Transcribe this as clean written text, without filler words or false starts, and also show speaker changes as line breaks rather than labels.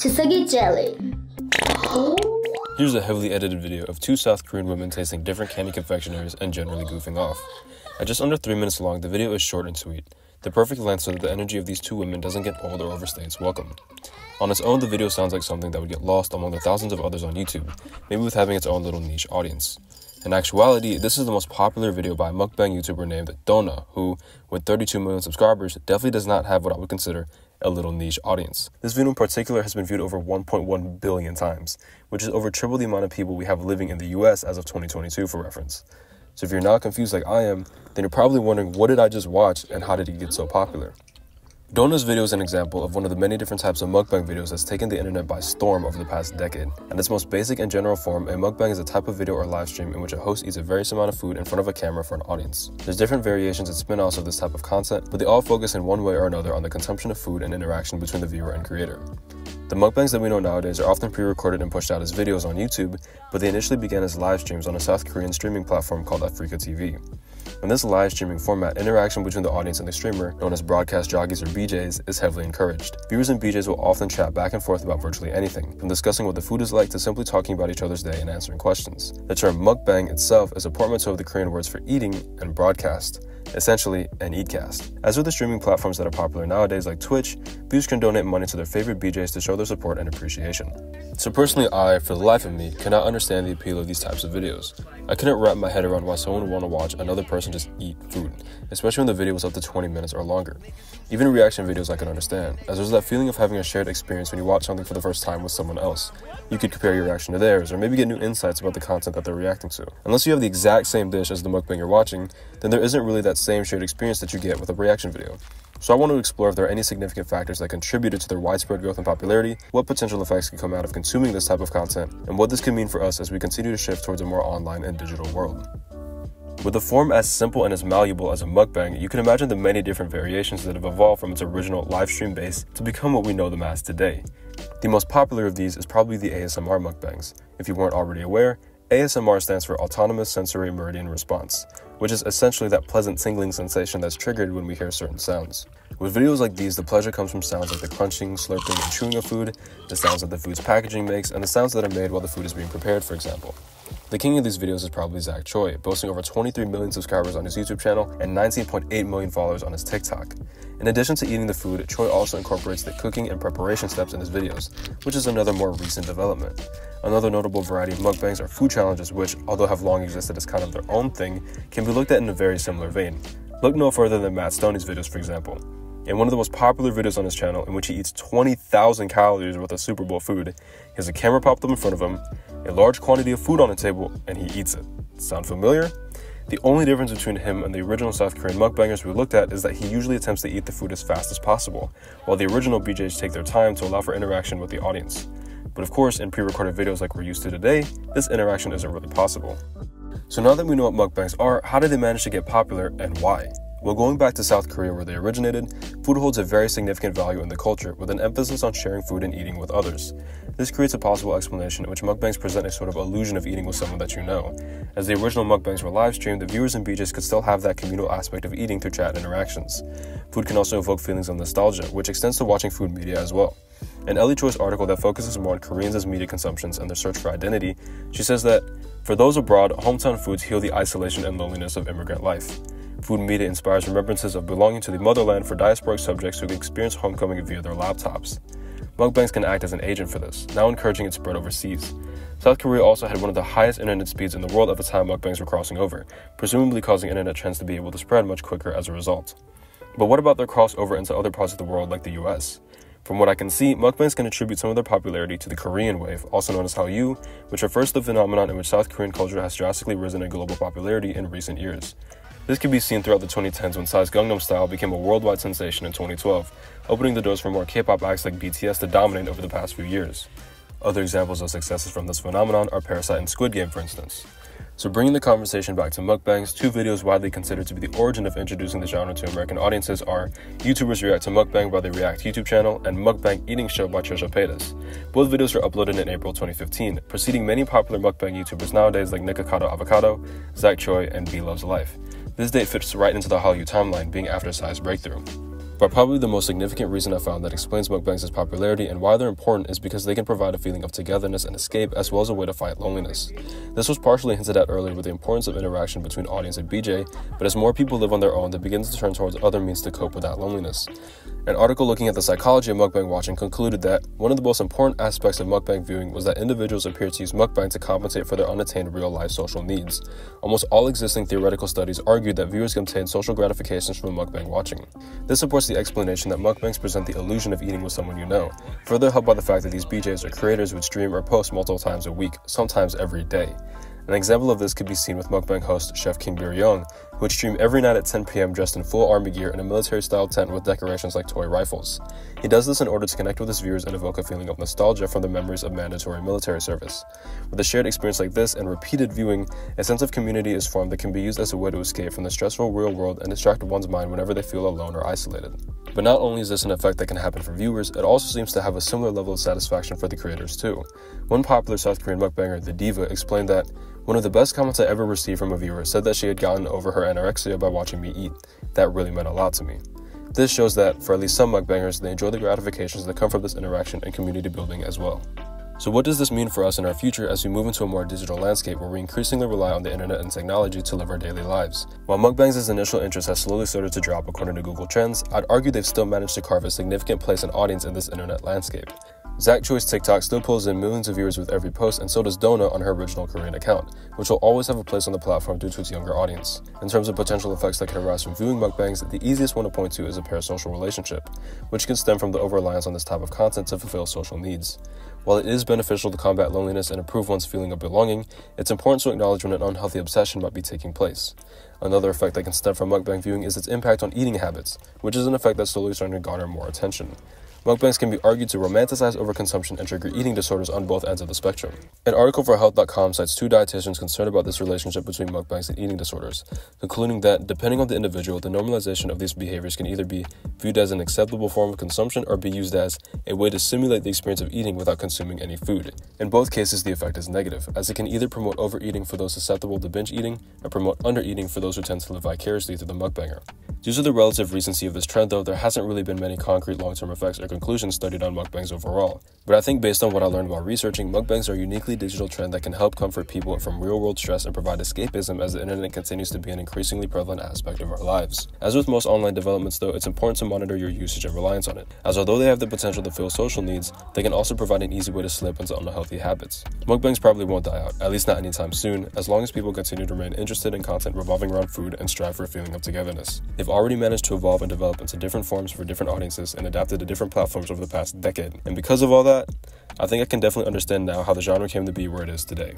Chisagi jelly.
Here's a heavily edited video of two South Korean women tasting different candy confectionaries and generally goofing off. At just under 3 minutes long, the video is short and sweet, the perfect length so that the energy of these two women doesn't get old or overstay its welcome. On its own, the video sounds like something that would get lost among the thousands of others on YouTube, maybe with having its own little niche audience. In actuality, this is the most popular video by a mukbang YouTuber named Donna, who, with 32 million subscribers, definitely does not have what I would consider a little niche audience. This video in particular has been viewed over 1.1 billion times, which is over triple the amount of people we have living in the US as of 2022 for reference. So if you're not confused like I am, then you're probably wondering, what did I just watch and how did it get so popular? Donna's video is an example of one of the many different types of mukbang videos that's taken the internet by storm over the past decade. At its most basic and general form, a mukbang is a type of video or live stream in which a host eats a various amount of food in front of a camera for an audience. There's different variations and spin-offs of this type of content, but they all focus in one way or another on the consumption of food and interaction between the viewer and creator. The mukbangs that we know nowadays are often pre-recorded and pushed out as videos on YouTube, but they initially began as live streams on a South Korean streaming platform called Africa TV. In this live streaming format, interaction between the audience and the streamer, known as broadcast jockeys or BJs, is heavily encouraged. Viewers and BJs will often chat back and forth about virtually anything, from discussing what the food is like to simply talking about each other's day and answering questions. The term mukbang itself is a portmanteau of the Korean words for eating and broadcast, essentially an eatcast. As with the streaming platforms that are popular nowadays like Twitch, viewers can donate money to their favorite BJs to show their support and appreciation. So personally, I, for the life of me, cannot understand the appeal of these types of videos. I couldn't wrap my head around why someone would want to watch another person just eat food, especially when the video was up to 20 minutes or longer. Even reaction videos I can understand, as there's that feeling of having a shared experience when you watch something for the first time with someone else. You could compare your reaction to theirs, or maybe get new insights about the content that they're reacting to. Unless you have the exact same dish as the mukbang you're watching, then there isn't really that same shared experience that you get with a reaction video. So I want to explore if there are any significant factors that contributed to their widespread growth and popularity, what potential effects can come out of consuming this type of content, and what this could mean for us as we continue to shift towards a more online and digital world. With a form as simple and as malleable as a mukbang, you can imagine the many different variations that have evolved from its original live stream base to become what we know them as today. The most popular of these is probably the ASMR mukbangs. If you weren't already aware, ASMR stands for Autonomous Sensory Meridian Response, which is essentially that pleasant tingling sensation that's triggered when we hear certain sounds. With videos like these, the pleasure comes from sounds like the crunching, slurping, and chewing of food, the sounds that the food's packaging makes, and the sounds that are made while the food is being prepared, for example. The king of these videos is probably Zach Choi, boasting over 23 million subscribers on his YouTube channel and 19.8 million followers on his TikTok. In addition to eating the food, Choi also incorporates the cooking and preparation steps in his videos, which is another more recent development. Another notable variety of mukbangs are food challenges which, although have long existed as kind of their own thing, can be looked at in a very similar vein. Look no further than Matt Stoney's videos, for example. In one of the most popular videos on his channel, in which he eats 20,000 calories worth of Super Bowl food, he has a camera popped up in front of him, a large quantity of food on a table, and he eats it. Sound familiar? The only difference between him and the original South Korean mukbangers we looked at is that he usually attempts to eat the food as fast as possible, while the original BJs take their time to allow for interaction with the audience. But of course, in pre-recorded videos like we're used to today, this interaction isn't really possible. So now that we know what mukbangs are, how did they manage to get popular and why? Well, going back to South Korea where they originated, food holds a very significant value in the culture with an emphasis on sharing food and eating with others. This creates a possible explanation in which mukbangs present a sort of illusion of eating with someone that you know. As the original mukbangs were live streamed, the viewers and BJs could still have that communal aspect of eating through chat interactions. Food can also evoke feelings of nostalgia, which extends to watching food media as well. In Ellie Choi's article that focuses more on Koreans as media consumptions and their search for identity, she says that, for those abroad, hometown foods heal the isolation and loneliness of immigrant life. Food media inspires remembrances of belonging to the motherland for diasporic subjects who experience homecoming via their laptops. Mukbangs can act as an agent for this, now encouraging its spread overseas. South Korea also had one of the highest internet speeds in the world at the time mukbangs were crossing over, presumably causing internet trends to be able to spread much quicker as a result. But what about their crossover into other parts of the world like the US? From what I can see, mukbangs can attribute some of their popularity to the Korean wave, also known as Hallyu, which refers to the phenomenon in which South Korean culture has drastically risen in global popularity in recent years. This can be seen throughout the 2010s when Psy's Gangnam Style became a worldwide sensation in 2012, opening the doors for more K-pop acts like BTS to dominate over the past few years. Other examples of successes from this phenomenon are Parasite and Squid Game, for instance. So bringing the conversation back to mukbangs, two videos widely considered to be the origin of introducing the genre to American audiences are YouTubers React to Mukbang by the React YouTube channel and Mukbang Eating Show by Trisha Paytas. Both videos were uploaded in April 2015, preceding many popular mukbang YouTubers nowadays like Nikocado Avocado, Zach Choi, and B Loves Life. This date fits right into the Hallyu timeline, being after Psy's breakthrough. But probably the most significant reason I found that explains mukbangs' popularity and why they're important is because they can provide a feeling of togetherness and escape, as well as a way to fight loneliness. This was partially hinted at earlier with the importance of interaction between audience and BJ, but as more people live on their own, they begin to turn towards other means to cope with that loneliness. An article looking at the psychology of mukbang watching concluded that one of the most important aspects of mukbang viewing was that individuals appear to use mukbang to compensate for their unattained real-life social needs. Almost all existing theoretical studies argued that viewers can obtain social gratifications from mukbang watching. This supports the explanation that mukbangs present the illusion of eating with someone you know, further helped by the fact that these BJs or creators would stream or post multiple times a week, sometimes every day. An example of this could be seen with mukbang host Chef King Byung, who would stream every night at 10 p.m. dressed in full army gear in a military-style tent with decorations like toy rifles. He does this in order to connect with his viewers and evoke a feeling of nostalgia from the memories of mandatory military service. With a shared experience like this and repeated viewing, a sense of community is formed that can be used as a way to escape from the stressful real world and distract one's mind whenever they feel alone or isolated. But not only is this an effect that can happen for viewers, it also seems to have a similar level of satisfaction for the creators too. One popular South Korean mukbanger, The Diva, explained that one of the best comments I ever received from a viewer said that she had gotten over her anorexia by watching me eat. That really meant a lot to me. This shows that, for at least some mukbangers, they enjoy the gratifications that come from this interaction and community building as well. So what does this mean for us in our future as we move into a more digital landscape where we increasingly rely on the internet and technology to live our daily lives? While mukbangs' initial interest has slowly started to drop according to Google Trends, I'd argue they've still managed to carve a significant place and audience in this internet landscape. Zach Choi's TikTok still pulls in millions of viewers with every post, and so does Dona on her original Korean account, which will always have a place on the platform due to its younger audience. In terms of potential effects that can arise from viewing mukbangs, the easiest one to point to is a parasocial relationship, which can stem from the over-reliance on this type of content to fulfill social needs. While it is beneficial to combat loneliness and improve one's feeling of belonging, it's important to acknowledge when an unhealthy obsession might be taking place. Another effect that can stem from mukbang viewing is its impact on eating habits, which is an effect that's slowly starting to garner more attention. Mukbangs can be argued to romanticize overconsumption and trigger eating disorders on both ends of the spectrum. An article for Health.com cites 2 dietitians concerned about this relationship between mukbangs and eating disorders, concluding that, depending on the individual, the normalization of these behaviors can either be viewed as an acceptable form of consumption or be used as a way to simulate the experience of eating without consuming any food. In both cases, the effect is negative, as it can either promote overeating for those susceptible to binge eating or promote undereating for those who tend to live vicariously through the mukbanger. Due to the relative recency of this trend, though, there hasn't really been many concrete long-term effects or conclusions studied on mukbangs overall. But I think based on what I learned while researching, mukbangs are a uniquely digital trend that can help comfort people from real-world stress and provide escapism as the internet continues to be an increasingly prevalent aspect of our lives. As with most online developments, though, it's important to monitor your usage and reliance on it, as although they have the potential to fill social needs, they can also provide an easy way to slip into unhealthy habits. Mukbangs probably won't die out, at least not anytime soon, as long as people continue to remain interested in content revolving around food and strive for a feeling of togetherness. They've already managed to evolve and develop into different forms for different audiences and adapted to different platforms over the past decade. And because of all that, I think I can definitely understand now how the genre came to be where it is today.